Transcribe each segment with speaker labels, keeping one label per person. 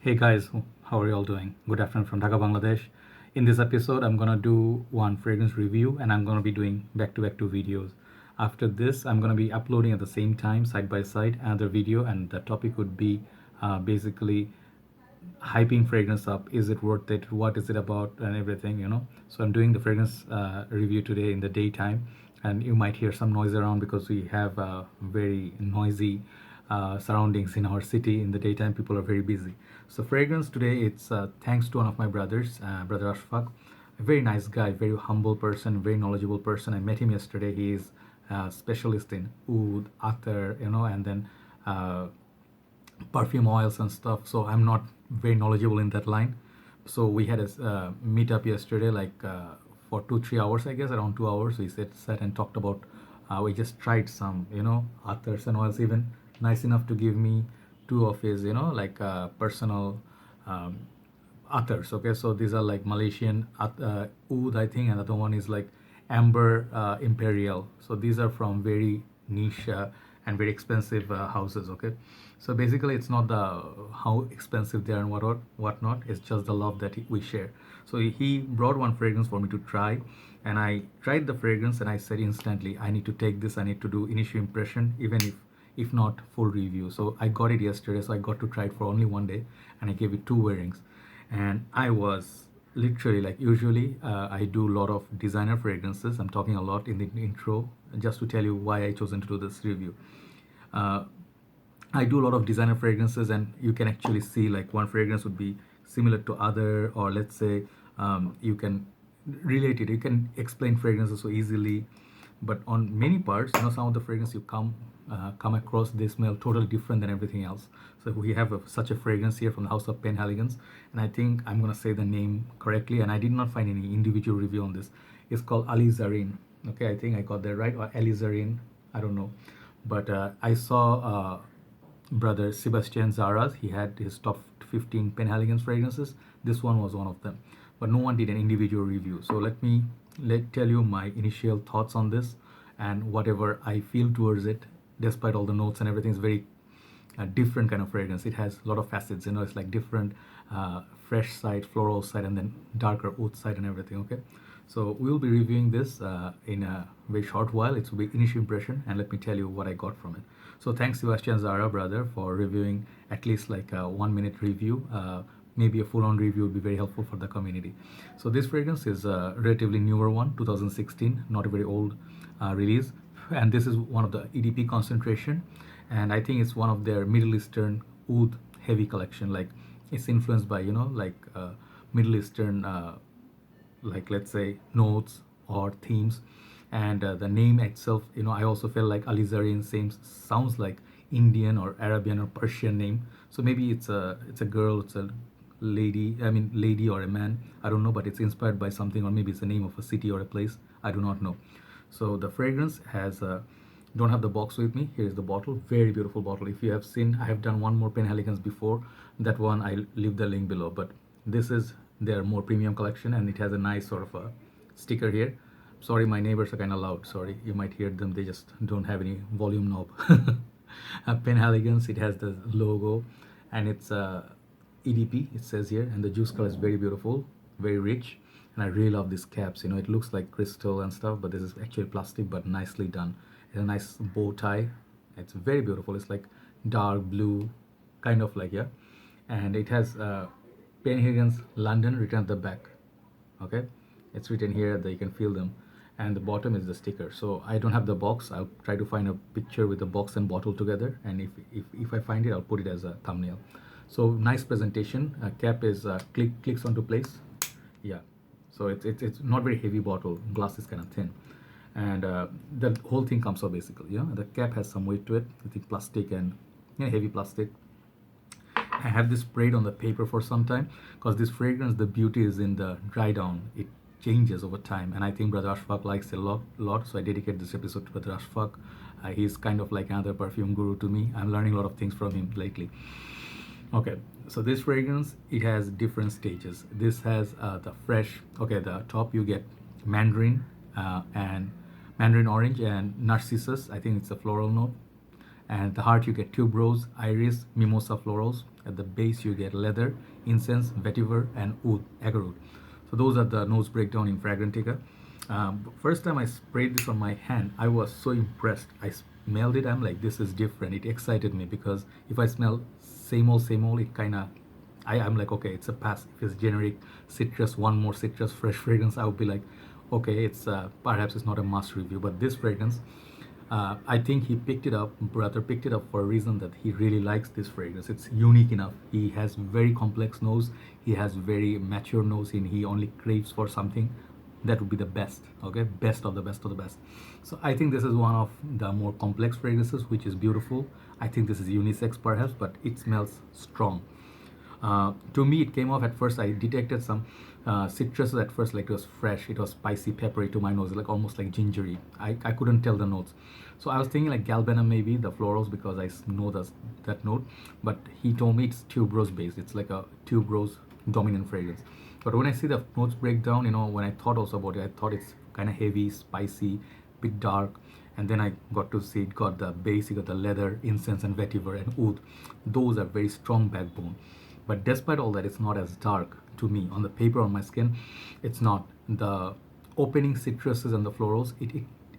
Speaker 1: Hey guys, how are you all doing? Good afternoon from Dhaka, Bangladesh. In this episode, I'm gonna do one fragrance review and I'm gonna be doing back-to-back two videos. After this, I'm gonna be uploading at the same time, side by side, another video, and the topic would be basically hyping fragrance up. Is it worth it? What is it about? And everything. So I'm doing the fragrance review today in the daytime, and you might hear some noise around because we have very noisy surroundings in our city. In the daytime, people are very busy. So fragrance today, it's thanks to one of my brothers, brother Ashfaque, a very nice guy, very humble person, very knowledgeable person. I met him yesterday. He is a specialist in oud, attar, and then uh, perfume oils and stuff. So I'm not very knowledgeable in that line. So we had a meetup yesterday, like for 2-3 hours, I guess, around 2 hours. We sat and talked about. We just tried some, attars and oils. Even nice enough to give me two of his, like personal um, attars. Okay, so these are like Malaysian oud, I think, and the other one is like amber imperial. So these are from very niche and very expensive houses. Okay, so basically it's not the how expensive they are and whatnot. It's just the love that we share. So he brought one fragrance for me to try, and I tried the fragrance and I said instantly, I need to take this. I need to do initial impression, even if not full review. So I got it yesterday, so I got to try it for only one day, and I gave it two wearings, and I was literally like, usually I do a lot of designer fragrances. I'm talking a lot in the intro just to tell you why I chosen to do this review. uh, I do a lot of designer fragrances, and you can actually see like one fragrance would be similar to other, or let's say you can relate it. You can explain fragrances so easily, but on many parts, some of the fragrance you come across, they smell totally different than everything else. So we have such a fragrance here from the house of Penhaligons, and I think I'm gonna say the name correctly, and I did not find any individual review on this. It's called Alizarin. Okay, I think I got that right, or Alizarin. I don't know, but I saw. Brother Sebastian Zara's. He had his top 15 Penhaligon's fragrances. This one was one of them, but no one did an individual review. So let tell you my initial thoughts on this and whatever I feel towards it. Despite all the notes and everything, is very different kind of fragrance. It has a lot of facets. It's like different fresh side, floral side, and then darker oud side and everything. Okay, so we will be reviewing this in a very short while. It will be initial impression, and let me tell you what I got from it. So thanks Sebastian Zara, brother, for reviewing at least like a 1 minute review. Maybe a full-on review would be very helpful for the community. So this fragrance is a relatively newer one, 2016, not a very old release, and this is one of the EDP concentration, and I think it's one of their Middle Eastern oud heavy collection. Like it's influenced by like Middle Eastern like let's say notes or themes, and the name itself, I also feel like Alizarin seems sounds like Indian or Arabian or Persian name. So maybe it's a girl, it's a lady, I mean lady or a man, I don't know, but it's inspired by something, or maybe it's the name of a city or a place, I do not know. So the fragrance has don't have the box with me. Here is the bottle, very beautiful bottle. If you have seen, I have done one more Penhaligons before, that one I leave the link below, but this is their more premium collection, and it has a nice sort of a sticker here. Sorry, my neighbors are kind of loud. Sorry, you might hear them. They just don't have any volume knob. Penhaligons, it has the logo, and it's EDP, it says here, and the juice color is very beautiful, very rich, and I really love these caps. It looks like crystal and stuff, but this is actually plastic, but nicely done. It's a nice bow tie. It's very beautiful. It's like dark blue, kind of like, yeah, and it has Penhaligons London written at the back. Okay, it's written here that you can feel them, and the bottom is the sticker. So I don't have the box. I'll try to find a picture with the box and bottle together, and if I find it, I'll put it as a thumbnail. So nice presentation. Cap is clicks onto place. Yeah, so it's not very heavy bottle. Glass is kind of thin, and the whole thing comes off basically. The cap has some weight to it. I think plastic, and heavy plastic. I have this sprayed on the paper for some time, because this fragrance, the beauty is in the dry down. It changes over time, and I think Brother Ashfaque likes it a lot. So I dedicate this episode to Brother Ashfaque. He's kind of like another perfume guru to me. I'm learning a lot of things from him lately. Okay, so this fragrance, it has different stages. This has the fresh. Okay, the top you get mandarin and mandarin orange and narcissus. I think it's a floral note, And the heart you get tuberose, iris, mimosa florals. At the base you get leather, incense, vetiver, and oud, agarwood. So those are the notes breakdown in Fragrantica. First time I sprayed this on my hand, I was so impressed. I smelled it, I'm like, this is different. It excited me because if I smell same old, it kind of, I'm like, okay, it's a pass. If it's generic citrus, one more citrus, fresh fragrance, I would be like, okay, it's perhaps it's not a must review. But this fragrance, I think he picked it up, brother picked it up for a reason that he really likes this fragrance. It's unique enough. He has very complex nose. He has very mature nose, and he only craves for something that would be the best. Okay, best of the best of the best. So I think this is one of the more complex fragrances, which is beautiful. I think this is unisex perhaps, but it smells strong. To me, it came off at first. I detected some citruses at first, like it was fresh, it was spicy, peppery to my nose, like almost like gingery. I couldn't tell the notes. So I was thinking like galbanum, maybe the florals, because I know that note. But he told me it's tuberose based. It's like a tuberose dominant fragrance. But when I see the notes breakdown, when I thought also about it, I thought it's kind of heavy, spicy, bit dark. And then I got to see it got the base, it got the leather, incense, and vetiver and oud. Those are very strong backbone. But despite all that, it's not as dark to me on the paper, on my skin. It's not. The opening citruses and the florals,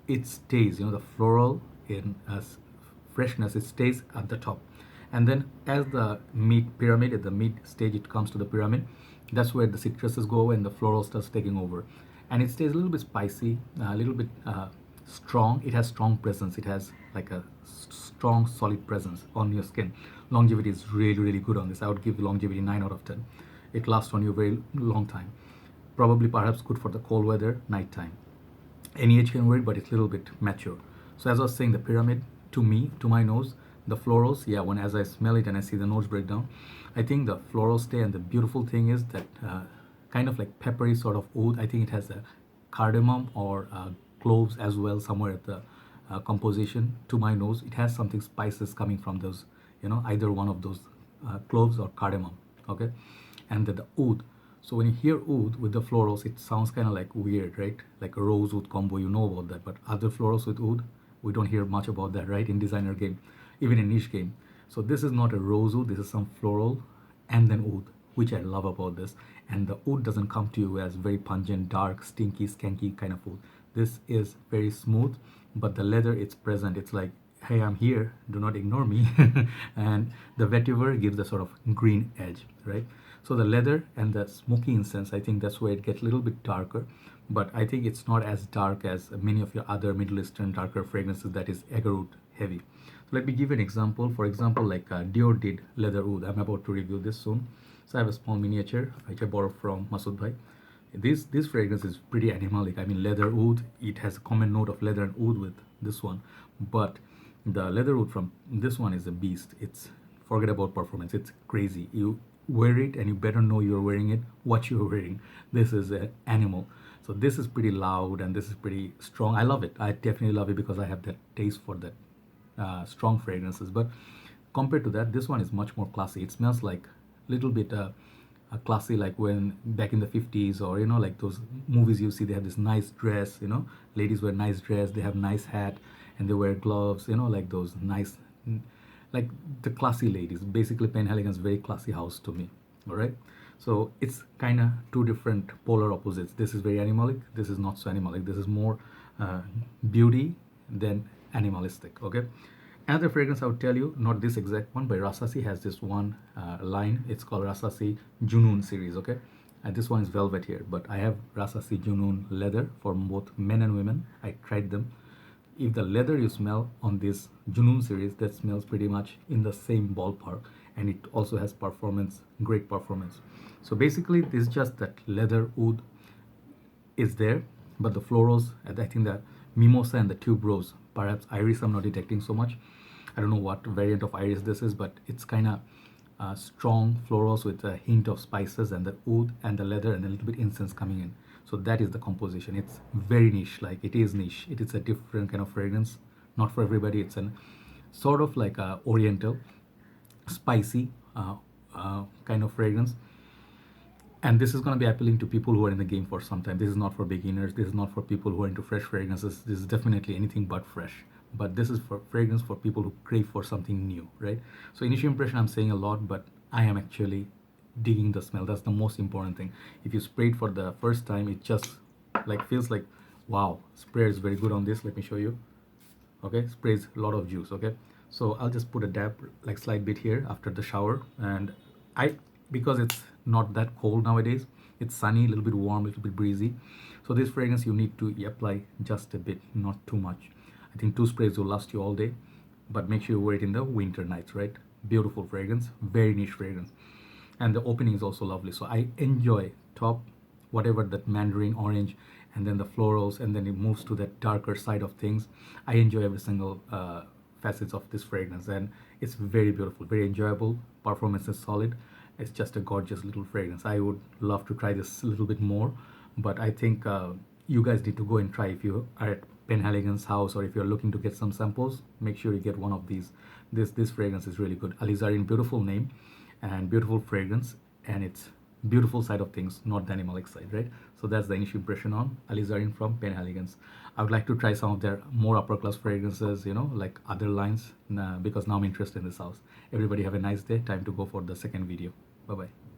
Speaker 1: it stays, the floral in as freshness, it stays at the top. And then as the mid pyramid, at the mid stage, it comes to the pyramid. That's where the citruses go and the floral starts taking over. And it stays a little bit spicy, a little bit strong. It has strong presence. It has like a strong, solid presence on your skin. Longevity is really good on this. I would give longevity 9 out of 10. It lasts on you a very long time. Probably perhaps good for the cold weather, nighttime. Any age can wear it, but it's a little bit mature. So as I was saying, the pyramid, to me, to my nose, the florals, yeah, when as I smell it and I see the notes breakdown, I think the florals stay. And the beautiful thing is that kind of like peppery sort of oud. I think it has a cardamom or cloves as well somewhere at the composition. To my nose, it has something spices coming from those, either one of those cloves or cardamom. Okay, and the oud. So when you hear oud with the florals, it sounds kind of like weird, right? Like a rose oud combo, you know about that. But other florals with oud, we don't hear much about that, right? In designer game, even in niche game. So this is not a rose oud. This is some floral and then oud, which I love about this. And the oud doesn't come to you as very pungent, dark, stinky, skanky kind of oud. This is very smooth, but the leather, it's present. It's like, hey, I'm here, do not ignore me. And the vetiver gives the sort of green edge, right? So the leather and the smoky incense, I think that's where it gets a little bit darker, but I think it's not as dark as many of your other Middle Eastern darker fragrances that is agarwood heavy. So let me give you an example. For example, like Dior did leather oud. I'm about to review this soon. So I have a small miniature which I borrowed from Masood Bhai. This fragrance is pretty animalic. I mean, leather oud, it has a common note of leather and oud with this one, but the leather oud from this one is a beast. It's, forget about performance, it's crazy. You wear it and you better know you're wearing it, what you're wearing. This is an animal. So this is pretty loud and this is pretty strong. I love it. I definitely love it because I have that taste for that strong fragrances. But compared to that, this one is much more classy. It smells like little bit classy, like when back in the 50s, or like those movies you see, they have this nice dress, ladies wear nice dress, they have nice hat, and they wear gloves, like those nice, like the classy ladies. Basically, Penhaligon is very classy house to me. All right, so it's kind of two different polar opposites. This is very animalic, this is not so animalic. This is more beauty than animalistic. Okay, another fragrance I would tell you, not this exact one, but Rasasi has this one line. It's called Rasasi Junoon series. Okay, and this one is velvet here, but I have Rasasi Junoon leather for both men and women. I tried them. If the leather you smell on this Junoon series, that smells pretty much in the same ballpark, and it also has performance, great performance. So basically, this is just that leather oud is there, but the florals, I think the mimosa and the tuberose, perhaps iris, I'm not detecting so much. I don't know what variant of iris this is, but it's kind of strong florals with a hint of spices and the oud and the leather and a little bit incense coming in. So that is the composition. It's very niche, like it is niche. It is a different kind of fragrance, not for everybody. It's an sort of like a oriental, spicy kind of fragrance. And this is going to be appealing to people who are in the game for some time. This is not for beginners. This is not for people who are into fresh fragrances. This is definitely anything but fresh. but this is for fragrance for people who crave for something new, right? So initial impression, I'm saying a lot, but I am actually digging the smell. That's the most important thing. If you spray it for the first time, it just like feels like, wow, spray is very good on this. Let me show you. Okay, sprays a lot of juice. Okay, so I'll just put a dab, like slight bit here after the shower. And I, because it's not that cold nowadays, it's sunny, a little bit warm, a little bit breezy, so this fragrance you need to apply just a bit, not too much. I think 2 sprays will last you all day, but make sure you wear it in the winter nights, right? Beautiful fragrance, very niche fragrance, and the opening is also lovely. So I enjoy top, whatever that mandarin orange, and then the florals, and then it moves to that darker side of things. I enjoy every single facets of this fragrance, and it's very beautiful, very enjoyable. Performance is solid. It's just a gorgeous little fragrance. I would love to try this a little bit more, but I think you guys need to go and try. If you are at Penhaligon's house, or if you're looking to get some samples, make sure you get one of these. This fragrance is really good. Alizarin, beautiful name and beautiful fragrance, and it's beautiful side of things, not the animalic side, right? So that's the initial impression on Alizarin from Penhaligon's. I would like to try some of their more upper class fragrances, like other lines, because now I'm interested in this house. Everybody have a nice day. Time to go for the second video. Bye bye.